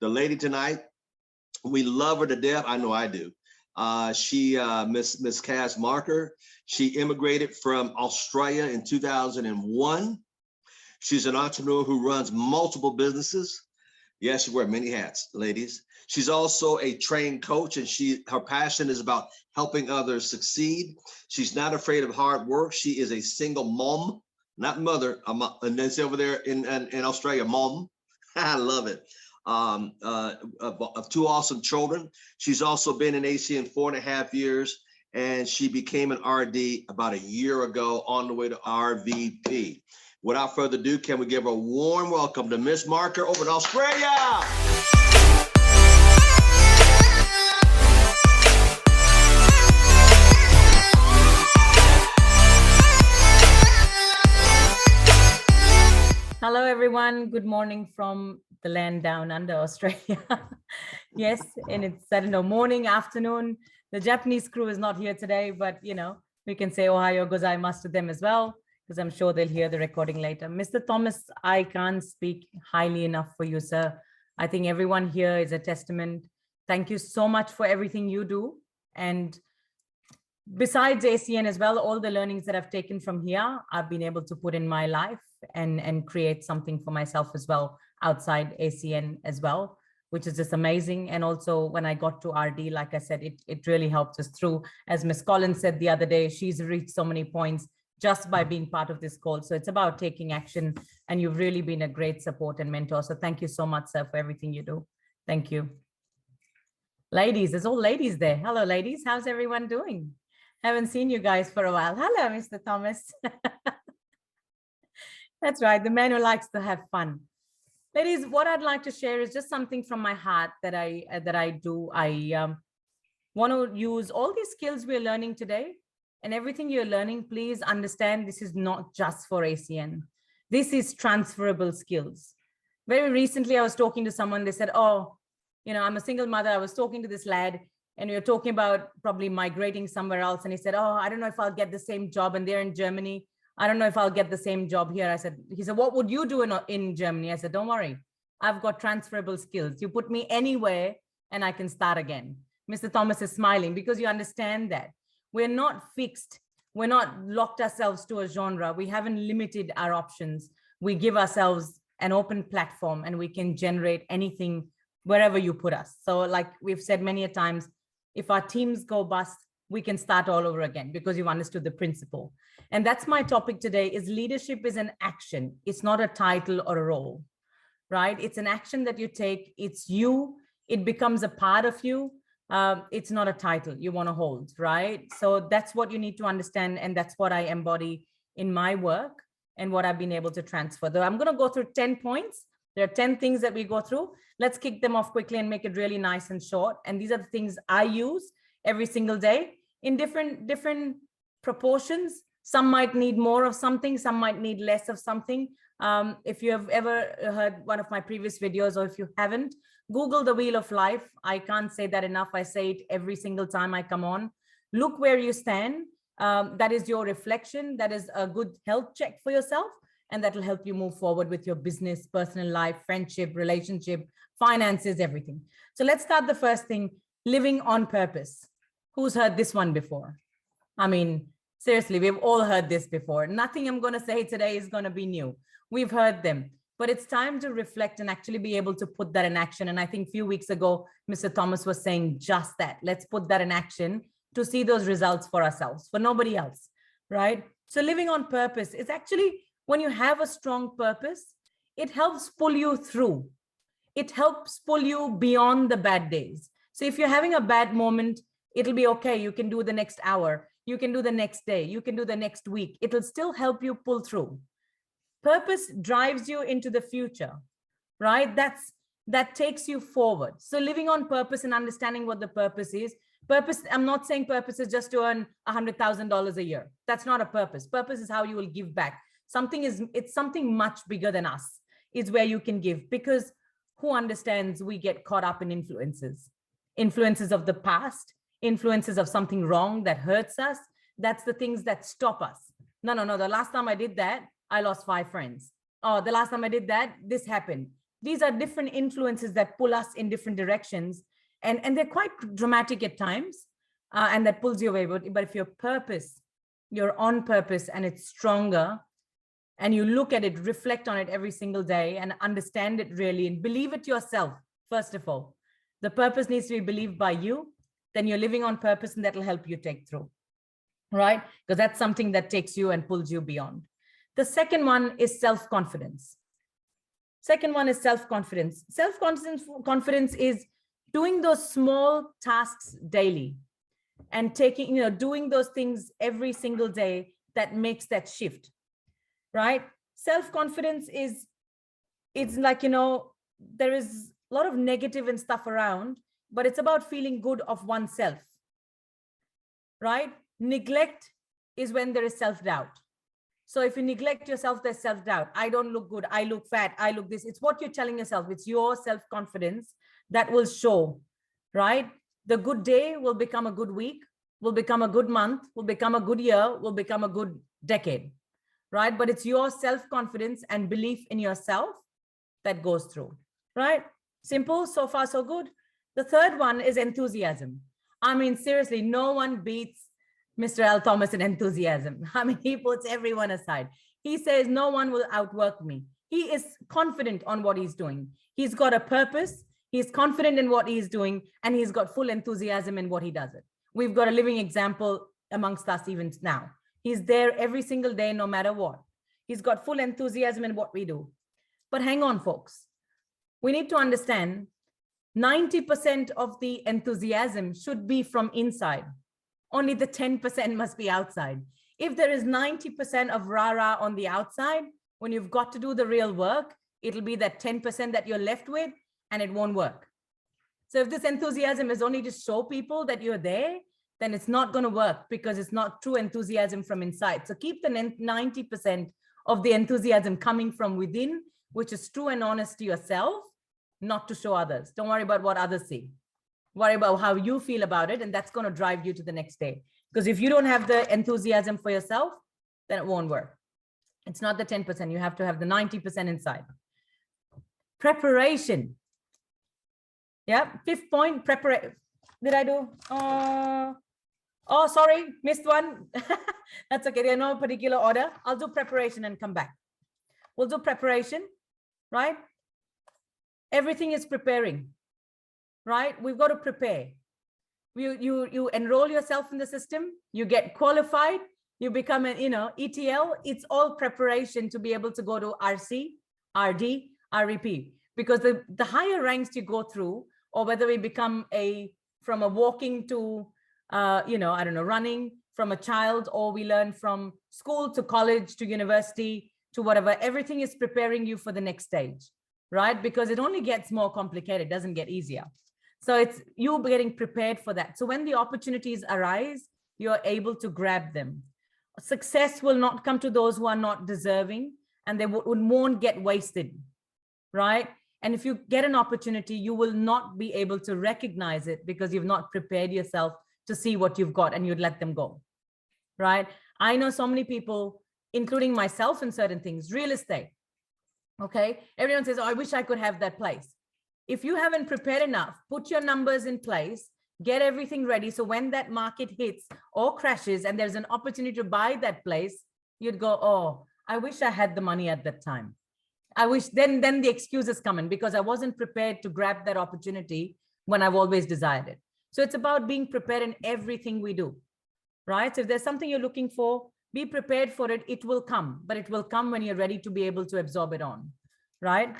the lady tonight. We love her to death. I know I do. Miss Cass Marker. She immigrated from Australia in 2001. She's an entrepreneur who runs multiple businesses. Yes, she wears many hats, ladies. She's also a trained coach, and her passion is about helping others succeed. She's not afraid of hard work. She is a single mom, not mother. And that's over there in Australia, mom. I love it. Of two awesome children. She's also been in ACN 4.5 years, and she became an RD about a year ago on the way to RVP. Without further ado, can we give a warm welcome to Miss Marker over in Australia? Hello, everyone. Good morning from the land down under, Australia. Yes, and it's, I don't know, morning, afternoon. The Japanese crew is not here today, but, you know, we can say Ohayo gozaimasu to them as well, because I'm sure they'll hear the recording later. Mr. Thomas, I can't speak highly enough for you, sir. I think everyone here is a testament. Thank you so much for everything you do. And besides ACN as well, all the learnings that I've taken from here, I've been able to put in my life and create something for myself as well outside ACN as well, which is just amazing. And also when I got to RD, like I said, it really helped us through. As Miss Collins said the other day, she's reached so many points just by being part of this call. So it's about taking action, and you've really been a great support and mentor. So thank you so much, sir, for everything you do. Thank you. Ladies, there's all ladies there. Hello, ladies. How's everyone doing? Haven't seen you guys for a while. Hello, Mr. Thomas. That's right, the man who likes to have fun. Ladies, what I'd like to share is just something from my heart that I do. I want to use all these skills we're learning today, and everything you're learning, please understand this is not just for ACN. This is transferable skills. Very recently, I was talking to someone, they said, oh, you know, I'm a single mother. I was talking to this lad, and we were talking about probably migrating somewhere else. And he said, oh, I don't know if I'll get the same job. And they're in Germany. I don't know if I'll get the same job here. He said, what would you do in Germany? I said, don't worry. I've got transferable skills. You put me anywhere and I can start again. Mr. Thomas is smiling because you understand that we're not fixed. We're not locked ourselves to a genre. We haven't limited our options. We give ourselves an open platform and we can generate anything wherever you put us. So like we've said many a times, if our teams go bust, we can start all over again because you've understood the principle. And that's my topic today is leadership is an action. It's not a title or a role, right? It's an action that you take. It's you. It becomes a part of you. It's not a title you want to hold, right? So that's what you need to understand. And that's what I embody in my work and what I've been able to transfer. Though I'm going to go through 10 points. There are 10 things that we go through. Let's kick them off quickly and make it really nice and short. And these are the things I use every single day in different proportions. Some might need more of something, some might need less of something. If you have ever heard one of my previous videos, or if you haven't, Google the Wheel of Life. I can't say that enough. I say it every single time I come on. Look where you stand. That is your reflection. That is a good health check for yourself. And that will help you move forward with your business, personal life, friendship, relationship, finances, everything. So let's start the first thing, living on purpose. Who's heard this one before? I mean, seriously, we've all heard this before. Nothing I'm going to say today is going to be new. We've heard them, but it's time to reflect and actually be able to put that in action. And I think a few weeks ago, Mr. Thomas was saying just that. Let's put that in action to see those results for ourselves, for nobody else, right? So living on purpose is actually, when you have a strong purpose, it helps pull you through. It helps pull you beyond the bad days. So if you're having a bad moment, it'll be okay. You can do the next hour. You can do the next day. You can do the next week. It'll still help you pull through. Purpose drives you into the future, right? That takes you forward. So living on purpose and understanding what the purpose is. Purpose, I'm not saying purpose is just to earn $100,000 a year. That's not a purpose. Purpose is how you will give back. It's something much bigger than us, is where you can give, because who understands we get caught up in influences of the past, influences of something wrong that hurts us. That's the things that stop us. No. The last time I did that, I lost 5 friends. Oh, the last time I did that, this happened. These are different influences that pull us in different directions. And they're quite dramatic at times, and that pulls you away. But if you're on purpose and it's stronger, and you look at it, reflect on it every single day and understand it really and believe it yourself, first of all. The purpose needs to be believed by you, then you're living on purpose, and that'll help you take through, right? Because that's something that takes you and pulls you beyond. The second one is self-confidence. Self-confidence is doing those small tasks daily and doing those things every single day that makes that shift, right? Self-confidence is, it's like, there is a lot of negative and stuff around, but it's about feeling good of oneself, right? Neglect is when there is self-doubt. So if you neglect yourself, there's self-doubt. I don't look good. I look fat. I look this. It's what you're telling yourself. It's your self-confidence that will show, right? The good day will become a good week, will become a good month, will become a good year, will become a good decade, right? But it's your self-confidence and belief in yourself that goes through, right? Simple, so far, so good. The third one is enthusiasm. I mean, seriously, no one beats Mr. L. Thomas in enthusiasm. I mean, he puts everyone aside. He says, no one will outwork me. He is confident on what he's doing. He's got a purpose. He's confident in what he's doing, and he's got full enthusiasm in what he does it. We've got a living example amongst us even now. He's there every single day, no matter what. He's got full enthusiasm in what we do. But hang on, folks. We need to understand 90% of the enthusiasm should be from inside. Only the 10% must be outside. If there is 90% of rah-rah on the outside, when you've got to do the real work, it'll be that 10% that you're left with, and it won't work. So if this enthusiasm is only to show people that you're there, then it's not going to work, because it's not true enthusiasm from inside. So keep the 90% of the enthusiasm coming from within, which is true and honest to yourself, not to show others. Don't worry about what others see. Worry about how you feel about it, and that's going to drive you to the next day. Because if you don't have the enthusiasm for yourself, then it won't work. It's not the 10%. You have to have the 90% inside. Preparation. Yeah, fifth point, preparation. Did I do? Oh, sorry, missed one. That's okay. There's no particular order. I'll do preparation and come back. We'll do preparation, right? Everything is preparing. Right? We've got to prepare. You enroll yourself in the system, you get qualified, you become an ETL. It's all preparation to be able to go to RC, RD, REP. Because the higher ranks you go through, or whether we become from a walking to I don't know, running, from a child, or we learn from school to college to university to whatever, everything is preparing you for the next stage, right? Because it only gets more complicated, it doesn't get easier. So it's you getting prepared for that. So when the opportunities arise, you're able to grab them. Success will not come to those who are not deserving, and they won't get wasted, right? And if you get an opportunity, you will not be able to recognize it because you've not prepared yourself to see what you've got, and you'd let them go, right? I know so many people, including myself in certain things, real estate, okay? Everyone says, oh, I wish I could have that place. If you haven't prepared enough, put your numbers in place, get everything ready. So when that market hits or crashes and there's an opportunity to buy that place, you'd go, oh, I wish I had the money at that time. I wish then the excuses come in because I wasn't prepared to grab that opportunity when I've always desired it. So it's about being prepared in everything we do, right? So if there's something you're looking for, be prepared for it. It will come, but it will come when you're ready to be able to absorb it on, right?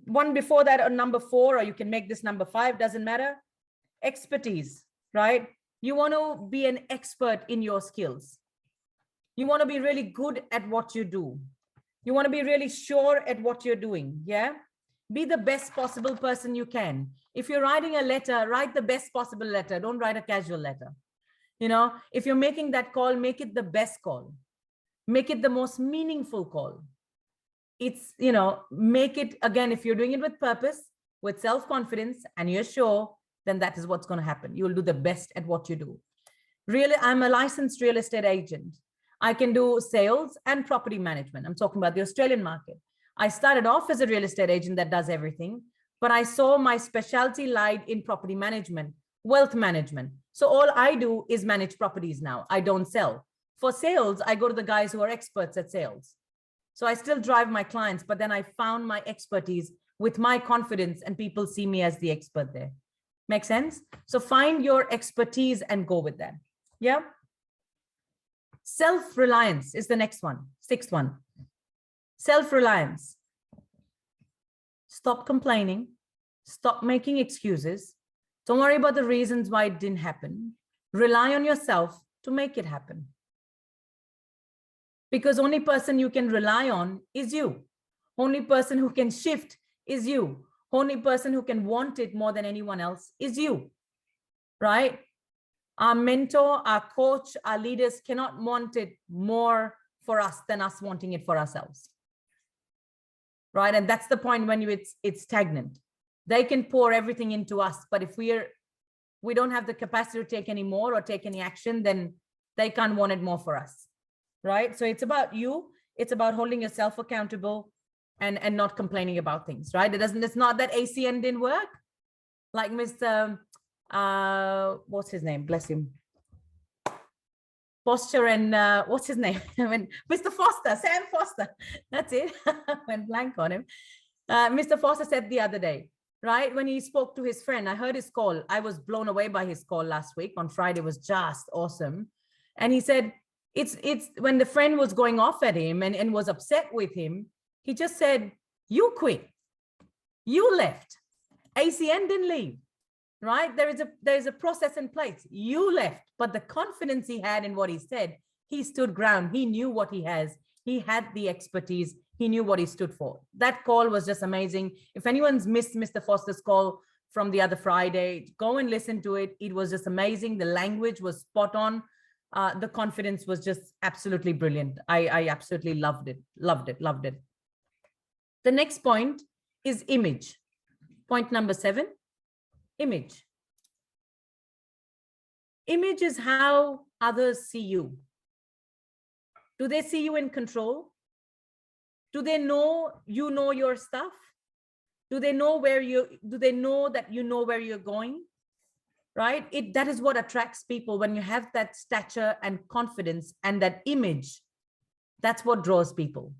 One before that, or number 4, or you can make this number 5, doesn't matter. Expertise, right? You want to be an expert in your skills. You want to be really good at what you do. You want to be really sure at what you're doing. Yeah. Be the best possible person you can. If you're writing a letter, write the best possible letter. Don't write a casual letter. If you're making that call, make it the best call. Make it the most meaningful call. It's, make it, again, if you're doing it with purpose, with self-confidence, and you're sure, then that is what's going to happen. You'll do the best at what you do. Really, I'm a licensed real estate agent. I can do sales and property management. I'm talking about the Australian market. I started off as a real estate agent that does everything, but I saw my specialty lied in property management, wealth management. So all I do is manage properties now. I don't sell. For sales, I go to the guys who are experts at sales. So I still drive my clients, but then I found my expertise with my confidence and people see me as the expert there. Make sense? So find your expertise and go with that. Yeah. Self-reliance is the next one, sixth one. Self-reliance. Stop complaining. Stop making excuses. Don't worry about the reasons why it didn't happen. Rely on yourself to make it happen. Because only person you can rely on is you. Only person who can shift is you. Only person who can want it more than anyone else is you, right? Our mentor, our coach, our leaders cannot want it more for us than us wanting it for ourselves, right? And that's the point when it's stagnant. They can pour everything into us, but if we don't have the capacity to take any more or take any action, then they can't want it more for us, right? So it's about you. It's about holding yourself accountable and not complaining about things, right? It's not that ACN didn't work. Like Mr. What's his name? Bless him. Posture and what's his name? Mr. Foster, Sam Foster. That's it. Went blank on him. Mr. Foster said the other day, right? When he spoke to his friend, I heard his call. I was blown away by his call last week. On Friday was just awesome. And he said, it's when the friend was going off at him and was upset with him, he just said, you quit. You left. ACN didn't leave, right? There is a process in place. You left, but the confidence he had in what he said, he stood ground. He knew what he has. He had the expertise. He knew what he stood for. That call was just amazing. If anyone's missed Mr. Foster's call from the other Friday, go and listen to it. It was just amazing. The language was spot on. The confidence was just absolutely brilliant. I absolutely loved it. Loved it. Loved it. The next point is image. Point number 7, image. Image is how others see you. Do they see you in control? Do they know you know your stuff? Do they know do they know that you know where you're going? Right? That is what attracts people. When you have that stature and confidence and that image, that's what draws people.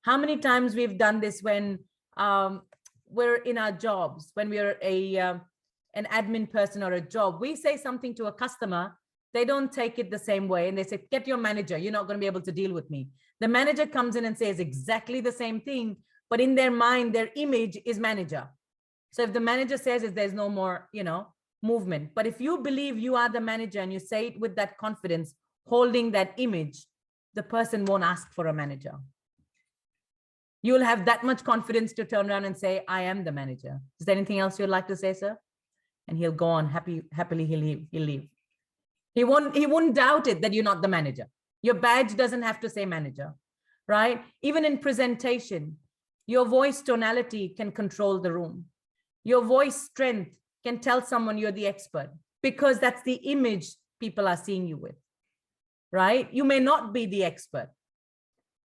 How many times we've done this when we're in our jobs, when we're an admin person or a job, we say something to a customer, they don't take it the same way. And they say, get your manager, you're not going to be able to deal with me. The manager comes in and says exactly the same thing, but in their mind, their image is manager. So if the manager says it, there's no more, movement. But if you believe you are the manager and you say it with that confidence, holding that image, the person won't ask for a manager. You'll have that much confidence to turn around and say, I am the manager. Is there anything else you'd like to say, sir? And he'll go on happily, he'll leave. He won't doubt it that you're not the manager. Your badge doesn't have to say manager, right? Even in presentation, your voice tonality can control the room. Your voice strength can tell someone you're the expert because that's the image people are seeing you with, right? You may not be the expert,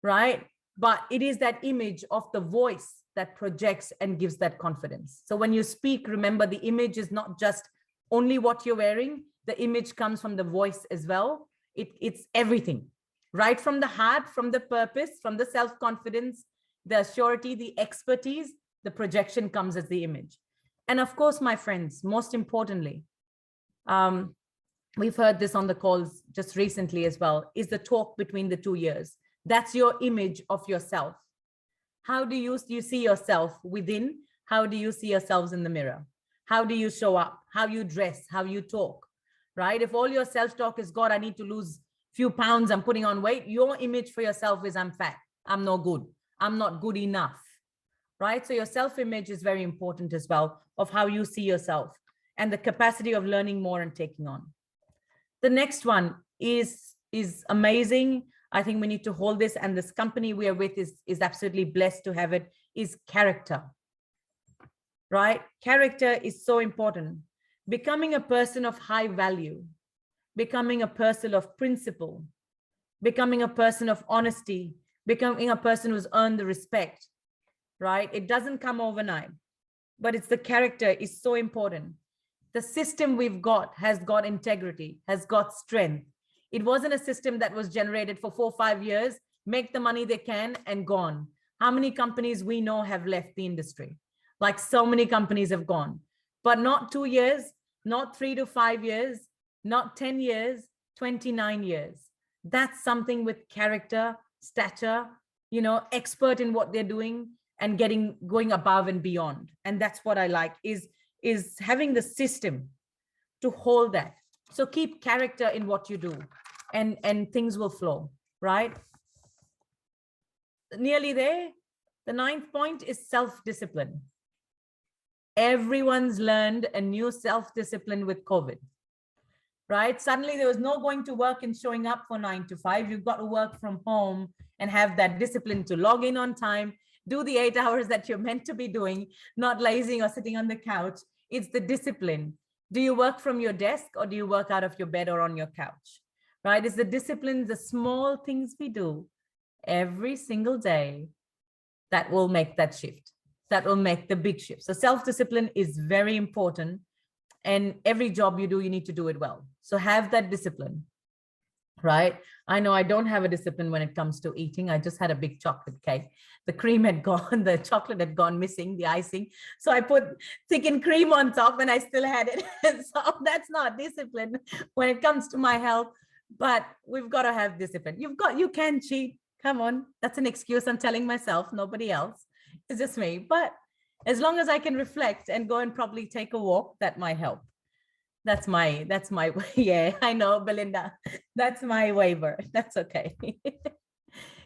right? But it is that image of the voice that projects and gives that confidence. So when you speak, remember the image is not just only what you're wearing. The image comes from the voice as well. It's everything, right? From the heart, from the purpose, from the self-confidence, the surety, the expertise, the projection comes as the image. And of course, my friends, most importantly, we've heard this on the calls just recently as well, is the talk between the 2 ears. That's your image of yourself. How do you see yourself within? How do you see yourselves in the mirror? How do you show up? How you dress? How you talk, right? If all your self-talk is, God, I need to lose a few pounds, I'm putting on weight, your image for yourself is, I'm fat, I'm no good, I'm not good enough, right? So your self-image is very important as well, of how you see yourself and the capacity of learning more and taking on. The next one is amazing. I think we need to hold this, and this company we are with is absolutely blessed to have it, is character, right? Character is so important. Becoming a person of high value, becoming a person of principle, becoming a person of honesty, becoming a person who's earned the respect. right? It doesn't come overnight, but it's the character is so important. The system we've got has got integrity, has got strength. It wasn't a system that was generated for 4 or 5 years, make the money they can and gone. How many companies we know have left the industry? Like so many companies have gone, but not 2 years, not 3 to 5 years, not 10 years, 29 years. That's something with character, stature, expert in what they're doing and going above and beyond. And that's what I like is having the system to hold that. So keep character in what you do and things will flow, right? Nearly there. The 9th point is self-discipline. Everyone's learned a new self-discipline with COVID, right? Suddenly there was no going to work and showing up for 9 to 5. You've got to work from home and have that discipline to log in on time, do the 8 hours that you're meant to be doing, not lazing or sitting on the couch. It's the discipline. Do you work from your desk or do you work out of your bed or on your couch, right? It's the discipline, the small things we do every single day that will make that shift, that will make the big shift. So self-discipline is very important. And every job you do, you need to do it well. So have that discipline, right? I know I don't have a discipline when it comes to eating. I just had a big chocolate cake. The cream had gone, the chocolate had gone missing, the icing. So I put thickened cream on top and I still had it. So that's not discipline when it comes to my health, but we've got to have discipline. You can cheat. Come on. That's an excuse I'm telling myself, nobody else. It's just me. But as long as I can reflect and go and probably take a walk, that might help. That's my, yeah, I know, Belinda, that's my waiver. That's okay.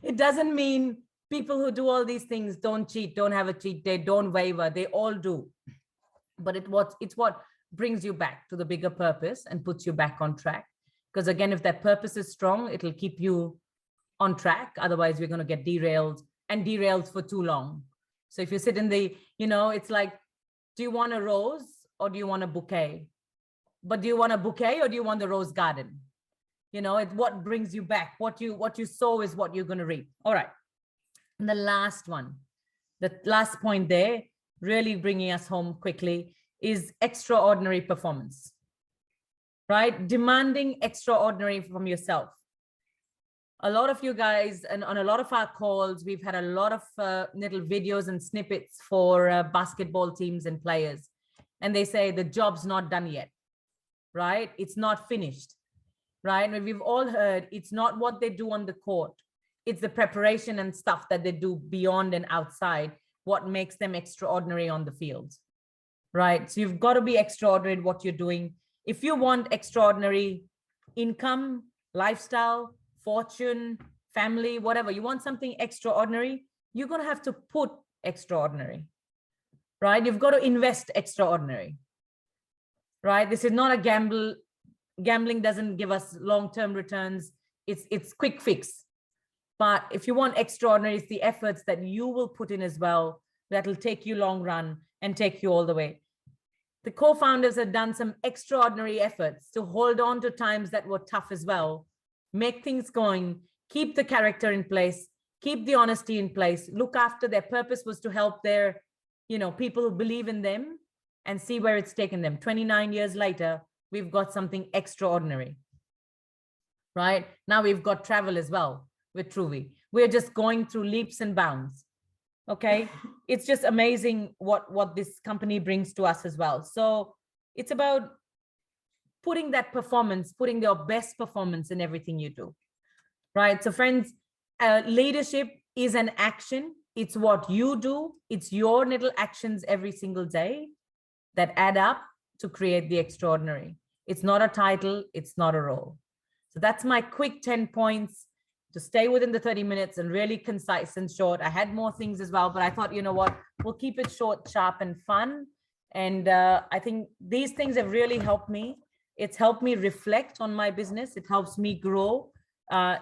It doesn't mean people who do all these things don't cheat, don't have a cheat day, don't waver. They all do. But it's what brings you back to the bigger purpose and puts you back on track. Because again, if that purpose is strong, it'll keep you on track. Otherwise, we're going to get derailed and derailed for too long. So if you sit in the, it's like, do you want a rose or do you want a bouquet? But do you want a bouquet or do you want the rose garden? It's what brings you back. What you sow is what you're going to reap. All right. And the last one, the last point there, really bringing us home quickly, is extraordinary performance, right? Demanding extraordinary from yourself. A lot of you guys, and on a lot of our calls, we've had a lot of little videos and snippets for basketball teams and players. And they say the job's not done yet, right? It's not finished, right? And we've all heard it's not what they do on the court. It's the preparation and stuff that they do beyond and outside what makes them extraordinary on the field, right? So you've got to be extraordinary in what you're doing. If you want extraordinary income, lifestyle, fortune, family, whatever, you want something extraordinary, you're going to have to put extraordinary, right? You've got to invest extraordinary, right? This is not a gamble. Gambling doesn't give us long-term returns. It's quick fix. But if you want extraordinary, it's the efforts that you will put in as well that'll take you long run and take you all the way. The co-founders have done some extraordinary efforts to hold on to times that were tough as well. Make things going, keep the character in place, keep the honesty in place, look after their purpose was to help their, people who believe in them and see where it's taken them. 29 years later, we've got something extraordinary, right? Now we've got travel as well with Truvi. We're just going through leaps and bounds, okay? It's just amazing what this company brings to us as well. So it's about putting that performance, putting your best performance in everything you do, right? So friends, leadership is an action. It's what you do. It's your little actions every single day that add up to create the extraordinary. It's not a title. It's not a role. So that's my quick 10 points to stay within the 30 minutes and really concise and short. I had more things as well, but I thought, you know what, we'll keep it short, sharp, and fun. And I think these things have really helped me. It's helped me reflect on my business. It helps me grow.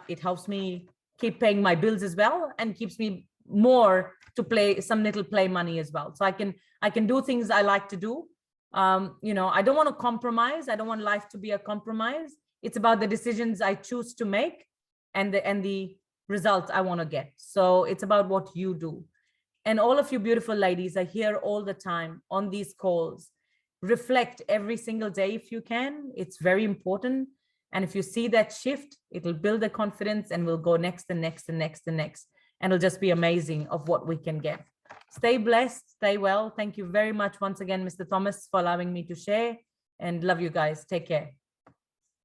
It helps me keep paying my bills as well, and keeps me more to play some little play money as well. So I can do things I like to do. I don't want to compromise. I don't want life to be a compromise. It's about the decisions I choose to make and the results I want to get. So it's about what you do. And all of you beautiful ladies are here all the time on these calls. Reflect every single day if you can. It's very important. And if you see that shift, it'll build the confidence and we'll go next and next and next and next. And it'll just be amazing of what we can get. Stay blessed, stay well. Thank you very much once again, Mr. Thomas, for allowing me to share, and love you guys. Take care.